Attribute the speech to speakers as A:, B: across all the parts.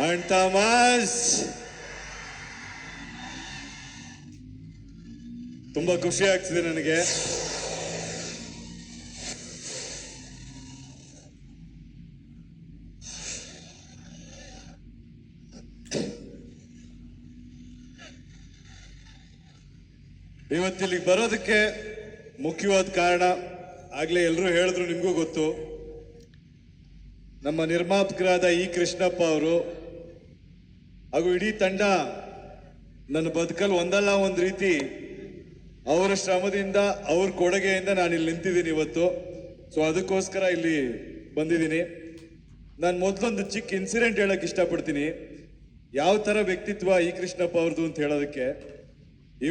A: And Thomas, ತುಂಬಾ ಖುಷಿ ಆಗ್ತಿದೆ ನನಗೆ. ಇವತ್ತಿಲ್ಲಿಗೆ ಬರೋದಕ್ಕೆ ಮುಖ್ಯವಾದ ಕಾರಣ ಆಗ್ಲೇ ಎಲ್ಲರೂ ಹೇಳಿದ್ರು, ನಿಮಗೂ ಗೊತ್ತು. ನಮ್ಮ ನಿರ್ಮಾಪಕರಾದ ಇ ಕೃಷ್ಣಪ್ಪ ಅವರು ಹಾಗೂ ಇಡೀ ತಂಡ ನನ್ನ ಬದುಕಲ್ಲಿ ಒಂದಲ್ಲ ಒಂದು ರೀತಿ ಅವರ ಶ್ರಮದಿಂದ, ಅವ್ರ ಕೊಡುಗೆಯಿಂದ ನಾನು ಇಲ್ಲಿ ನಿಂತಿದ್ದೀನಿ ಇವತ್ತು. ಸೊ ಅದಕ್ಕೋಸ್ಕರ ಇಲ್ಲಿ ಬಂದಿದ್ದೀನಿ. ನಾನು ಮೊದಲೊಂದು ಚಿಕ್ಕ ಇನ್ಸಿಡೆಂಟ್ ಹೇಳಕ್ ಇಷ್ಟಪಡ್ತೀನಿ. ಯಾವ ಥರ ವ್ಯಕ್ತಿತ್ವ ಇ ಕೃಷ್ಣಪ್ಪ ಅವ್ರದ್ದು ಅಂತ ಹೇಳೋದಕ್ಕೆ.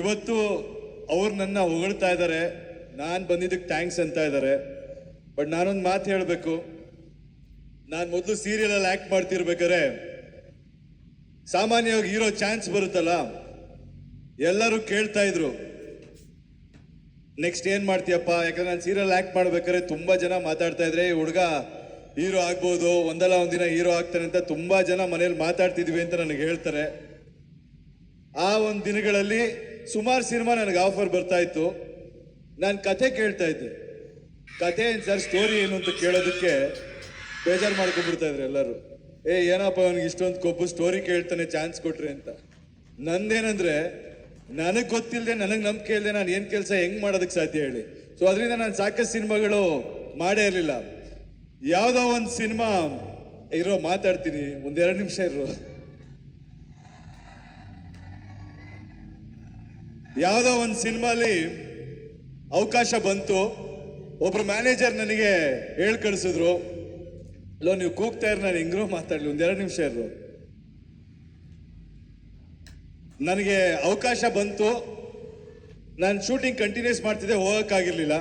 A: ಇವತ್ತು ಅವ್ರು ನನ್ನ ಹೊಗಳ್ತಾ ಇದ್ದಾರೆ, ನಾನು ಬಂದಿದ್ದಕ್ಕೆ ಥ್ಯಾಂಕ್ಸ್ ಅಂತ ಇದ್ದಾರೆ. ಬಟ್ ನಾನೊಂದು ಮಾತು ಹೇಳಬೇಕು. ನಾನು ಮೊದಲು ಸೀರಿಯಲಲ್ಲಿ ಆ್ಯಕ್ಟ್ ಮಾಡ್ತಿರ್ಬೇಕಾದ್ರೆ ಸಾಮಾನ್ಯವಾಗಿ ಹೀರೋ ಚಾನ್ಸ್ ಬರುತ್ತಲ್ಲ, ಎಲ್ಲರೂ ಕೇಳ್ತಾ ಇದ್ರು ನೆಕ್ಸ್ಟ್ ಏನು ಮಾಡ್ತೀಯಪ್ಪ. ಯಾಕಂದ್ರೆ ನಾನು ಸೀರಿಯಲ್ ಆ್ಯಕ್ಟ್ ಮಾಡ್ಬೇಕಾದ್ರೆ ತುಂಬ ಜನ ಮಾತಾಡ್ತಾ ಇದ್ರೆ, ಈ ಹುಡುಗ ಹೀರೋ ಆಗ್ಬೋದು, ಒಂದಲ್ಲ ಒಂದಿನ ಹೀರೋ ಆಗ್ತಾನೆ ಅಂತ ತುಂಬ ಜನ ಮನೇಲಿ ಮಾತಾಡ್ತಿದ್ವಿ ಅಂತ ನನಗೆ ಹೇಳ್ತಾರೆ. ಆ ಒಂದು ದಿನಗಳಲ್ಲಿ ಸುಮಾರು ಸಿನಿಮಾ ನನಗೆ ಆಫರ್ ಬರ್ತಾ ಇತ್ತು. ನಾನು ಕತೆ ಕೇಳ್ತಾ ಇದ್ದೆ. ಕತೆ ಏನು ಸರ್, ಸ್ಟೋರಿ ಏನು ಅಂತ ಕೇಳೋದಕ್ಕೆ ಬೇಜಾರು ಮಾಡ್ಕೊಂಡ್ಬಿಡ್ತಾ ಇದ್ರು ಎಲ್ಲರೂ. ಏನಪ್ಪ ಅವನಿಗೆ ಇಷ್ಟೊಂದು ಕೊಬ್ಬು, ಸ್ಟೋರಿ ಕೇಳ್ತಾನೆ, ಚಾನ್ಸ್ ಕೊಟ್ರಿ ಅಂತ. ನಂದೇನಂದ್ರೆ, ನನಗೆ ಗೊತ್ತಿಲ್ಲದೆ, ನನಗೆ ನಂಬಿಕೆ ಇಲ್ಲದೆ ನಾನು ಏನು ಕೆಲಸ ಹೆಂಗೆ ಮಾಡೋದಕ್ಕೆ ಸಾಧ್ಯ ಹೇಳಿ. ಸೊ ಅದರಿಂದ ನಾನು ಸಾಕಷ್ಟು ಸಿನಿಮಾಗಳು ಮಾಡೇ ಇರಲಿಲ್ಲ. ಯಾವುದೋ ಒಂದು ಸಿನಿಮಾ ಇರೋ ಮಾತಾಡ್ತೀನಿ, ಒಂದೆರಡು ನಿಮಿಷ ಇರೋ. ಯಾವುದೋ ಒಂದು ಸಿನಿಮಾಲಿ ಅವಕಾಶ ಬಂತು. ಒಬ್ರು ಮ್ಯಾನೇಜರ್ ನನಗೆ ಹೇಳಿ ಕಳಿಸಿದ್ರು, ಅಲ್ಲೋ ನೀವು ಕೂಗ್ತಾ ಇರೋ, ನಾನು ಹೆಂಗ್ರೋ ಮಾತಾಡ್ಲಿ, ಒಂದೆರಡು ನಿಮಿಷ ಇರು. ನನಗೆ ಅವಕಾಶ ಬಂತು. ನಾನು ಶೂಟಿಂಗ್ ಕಂಟಿನ್ಯೂಸ್ ಮಾಡ್ತಿದ್ದೆ, ಹೋಗೋಕ್ಕಾಗಿರ್ಲಿಲ್ಲ.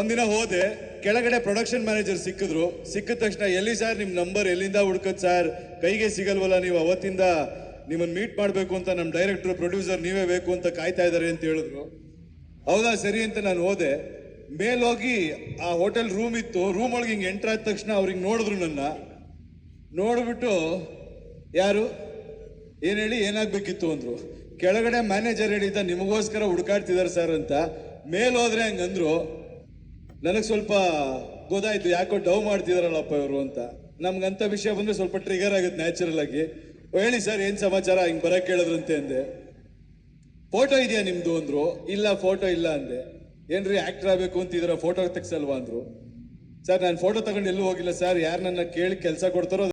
A: ಒಂದಿನ ಹೋದೆ, ಕೆಳಗಡೆ ಪ್ರೊಡಕ್ಷನ್ ಮ್ಯಾನೇಜರ್ ಸಿಕ್ಕಿದ್ರು. ಸಿಕ್ಕಿದ ತಕ್ಷಣ, ಎಲ್ಲಿ ಸರ್ ನಿಮ್ಮ ನಂಬರ್ ಎಲ್ಲಿಂದ ಹುಡ್ಕದ್ ಸರ್, ಕೈಗೆ ಸಿಗಲ್ವಲ್ಲ, ನೀವು ಅವತ್ತಿಂದ ನಿಮ್ಮನ್ನು ಮೀಟ್ ಮಾಡಬೇಕು ಅಂತ ನಮ್ಮ ಡೈರೆಕ್ಟರ್ ಪ್ರೊಡ್ಯೂಸರ್ ನೀವೇ ಬೇಕು ಅಂತ ಕಾಯ್ತಾ ಇದ್ದಾರೆ ಅಂತ ಹೇಳಿದ್ರು. ಹೌದಾ ಸರಿ ಅಂತ ನಾನು ಹೋದೆ. ಮೇಲೋಗಿ ಆ ಹೋಟೆಲ್ ರೂಮ್ ಇತ್ತು. ರೂಮ್ ಒಳಗೆ ಹಿಂಗೆ ಎಂಟ್ರ್ ಆದ ತಕ್ಷಣ ಅವ್ರಿಗೆ ನೋಡಿದ್ರು. ನನ್ನ ನೋಡ್ಬಿಟ್ಟು, ಯಾರು ಏನು ಹೇಳಿ ಏನಾಗಬೇಕಿತ್ತು ಅಂದರು. ಕೆಳಗಡೆ ಮ್ಯಾನೇಜರ್ ಹೇಳಿದ್ದ, ನಿಮಗೋಸ್ಕರ ಹುಡುಕಾಡ್ತಿದ್ದಾರೆ ಸರ್ ಅಂತ. ಮೇಲೋದ್ರೆ ಹಂಗಂದ್ರು. ನನಗೆ ಸ್ವಲ್ಪ ಗೊತ್ತಾಯ್ತು, ಯಾಕೋ ಡವ್ ಮಾಡ್ತಿದಾರಲ್ಲಪ್ಪ ಇವರು ಅಂತ. ನಮ್ಗಂಥ ವಿಷಯ ಬಂದರೆ ಸ್ವಲ್ಪ ಟ್ರಿಗರ್ ಆಗುತ್ತೆ ನ್ಯಾಚುರಲ್ ಆಗಿ. ಹೇಳಿ ಸರ್ ಏನು ಸಮಾಚಾರ, ಹಿಂಗೆ ಬರೋಕ್ಕೆ ಕೇಳಿದ್ರಂತೆ ಅಂದೆ. ಫೋಟೋ ಇದೆಯಾ ನಿಮ್ಮದು ಅಂದರು. ಇಲ್ಲ ಫೋಟೋ ಇಲ್ಲ ಅಂದೆ. ಏನ್ರಿ ಆ್ಯಕ್ಟರ್ ಆಗಬೇಕು ಅಂತಿದ್ದೀರಾ, ಫೋಟೋ ತೆಗ್ಸಲ್ವಾ ಅಂದರು. ಸರ್ ನಾನು ಫೋಟೋ ತಗೊಂಡು ಎಲ್ಲೂ ಹೋಗಿಲ್ಲ ಸರ್, ಯಾರು ನನ್ನ ಕೇಳಿ ಕೆಲಸ ಕೊಡ್ತಾರೋ